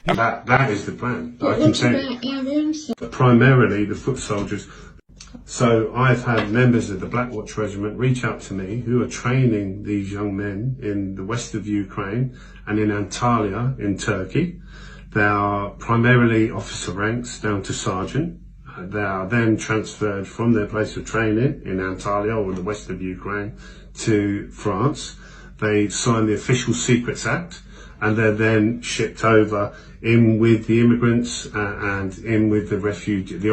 That is the plan. But I can what tell about you. our own side? Primarily the foot soldiers. So I've had members of the Black Watch Regiment reach out to me who are training these young men in the west of Ukraine and in Antalya in Turkey. They are primarily officer ranks down to sergeant. They are then transferred from their place of training in Antalya or the west of Ukraine to France. They sign the Official Secrets Act and they're then shipped over in with the immigrants and in with the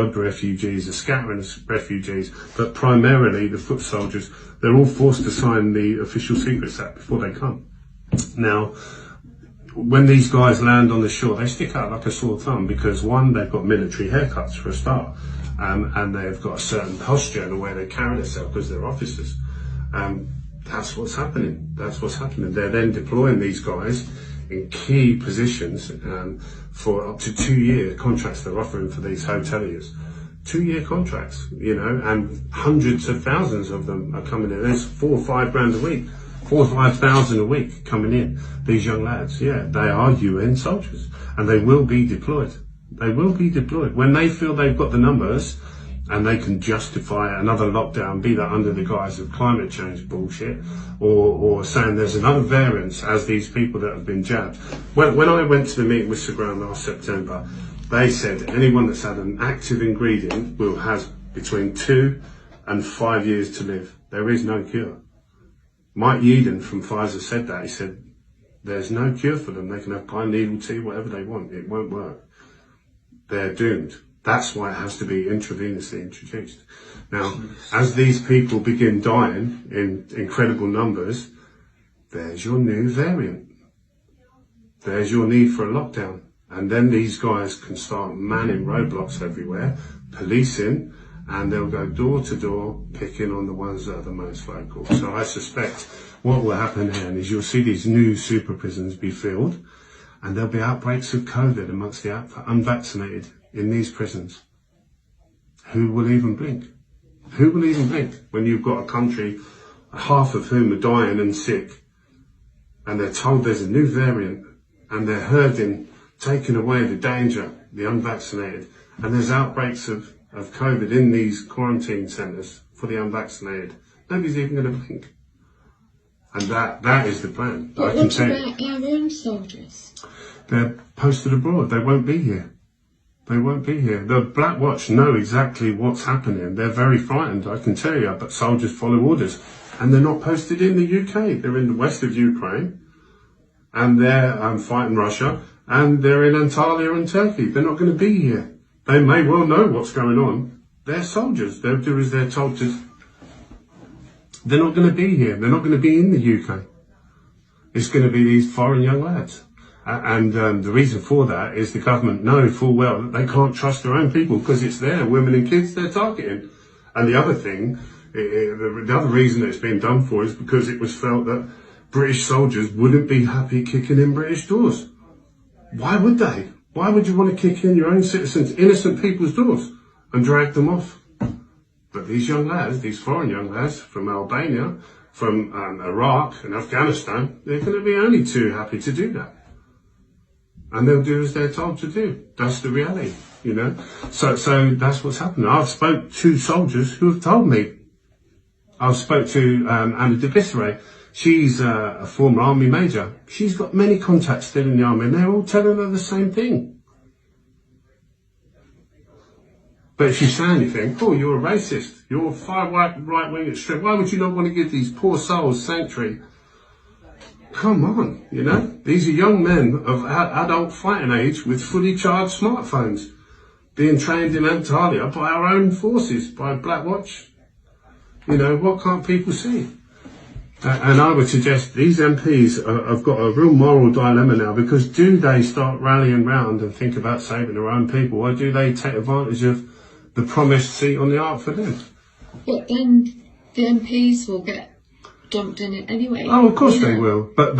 odd refugees, the scattering of refugees, but primarily the foot soldiers. They're all forced to sign the Official Secrets Act before they come. Now, when these guys land on the shore, they stick out like a sore thumb because one, they've got military haircuts for a start, and they've got a certain posture and the way they carry themselves because they're officers. That's what's happening. That's what's happening. They're then deploying these guys in key positions for up to 2-year contracts they're offering for these hoteliers. 2-year contracts, and hundreds of thousands of them are coming in. There's 4 or 5 grand a week, 4 or 5,000 a week coming in. These young lads, yeah, they are UN soldiers and they will be deployed. They will be deployed when they feel they've got the numbers and they can justify another lockdown, be that under the guise of climate change bullshit or saying there's another variant as these people that have been jabbed. When I went to the meeting with Segrán last September, they said anyone that's had an active ingredient will have between 2 and 5 years to live. There is no cure. Mike Yeadon from Pfizer said that. He said there's no cure for them. They can have pine needle tea, whatever they want. It won't work. They're doomed. That's why it has to be intravenously introduced. Now, as these people begin dying in incredible numbers, there's your new variant. There's your need for a lockdown. And then these guys can start manning roadblocks everywhere, policing, and they'll go door to door, picking on the ones that are the most vocal. So I suspect what will happen here is you'll see these new super prisons be filled, and there'll be outbreaks of COVID amongst the unvaccinated in these prisons. Who will even blink? Who will even blink when you've got a country, half of whom are dying and sick, and they're told there's a new variant, and they're herding, taking away the danger, the unvaccinated, and there's outbreaks of COVID in these quarantine centres for the unvaccinated. Nobody's even going to blink. And that is the plan. But what about our own soldiers? They're posted abroad. They won't be here. They won't be here. The Black Watch know exactly what's happening. They're very frightened, I can tell you, but soldiers follow orders. And they're not posted in the UK. They're in the west of Ukraine. And they're fighting Russia. And they're in Antalya and Turkey. They're not going to be here. They may well know what's going on. They're soldiers. They'll do as they're told to. They're not going to be here. They're not going to be in the UK. It's going to be these foreign young lads. And the reason for that is the government know full well that they can't trust their own people because it's their women and kids they're targeting. And the other thing, the other reason it's been done for is because it was felt that British soldiers wouldn't be happy kicking in British doors. Why would they? Why would you want to kick in your own citizens, innocent people's doors and drag them off? But these young lads, these foreign young lads from Albania, from Iraq and Afghanistan, they're going to be only too happy to do that. And they'll do as they're told to do. That's the reality, So that's what's happening. I've spoke to soldiers who have told me. I've spoke to Anna de Bisseret. She's a former army major. She's got many contacts still in the army, and they're all telling her the same thing. But if you say anything, oh, you're a racist, you're a far right-wing extreme, why would you not want to give these poor souls sanctuary? Come on, These are young men of adult fighting age with fully charged smartphones being trained in Antalya by our own forces, by Black Watch. What can't people see? And I would suggest these MPs have got a real moral dilemma now, because do they start rallying round and think about saving their own people, or do they take advantage of the promised seat on the ark for them? But then the MPs will get dumped in it anyway. Oh, of course they will. But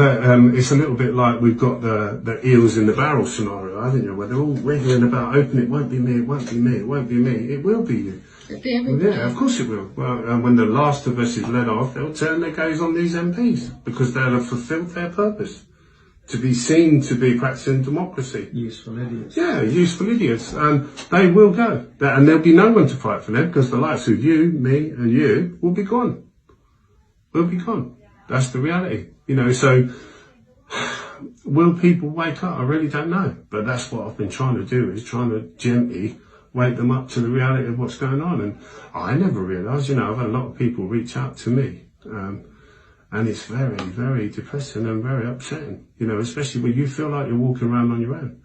it's a little bit like we've got the eels in the barrel scenario, haven't you? Where they're all wriggling about, it won't be me, it won't be me, it won't be me. It will be you. It'll be everybody. Yeah, of course it will. Well, when the last of us is led off, they'll turn their gaze on these MPs because they'll have fulfilled their purpose to be seen to be practicing democracy. Useful idiots. Yeah, useful idiots. And they will go. And there'll be no one to fight for them because the likes of you, me and you will be gone. We'll be gone. That's the reality. You know, so will people wake up? I really don't know. But that's what I've been trying to do, is trying to gently wake them up to the reality of what's going on. And I never realised, you know, I've had a lot of people reach out to me. And it's very, very depressing and very upsetting, you know, especially when you feel like you're walking around on your own.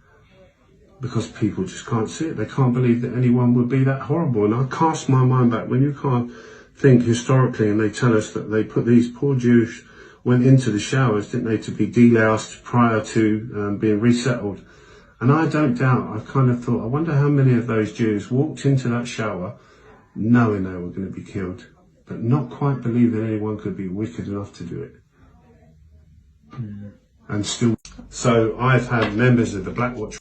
Because people just can't see it. They can't believe that anyone would be that horrible. And I cast my mind back when you can't think historically, and they tell us that they put these poor Jews went into the showers, didn't they, to be deloused prior to being resettled. And I don't doubt, I kind of thought, I wonder how many of those Jews walked into that shower knowing they were going to be killed, but not quite believe that anyone could be wicked enough to do it. And still, so I've had members of the Black Watch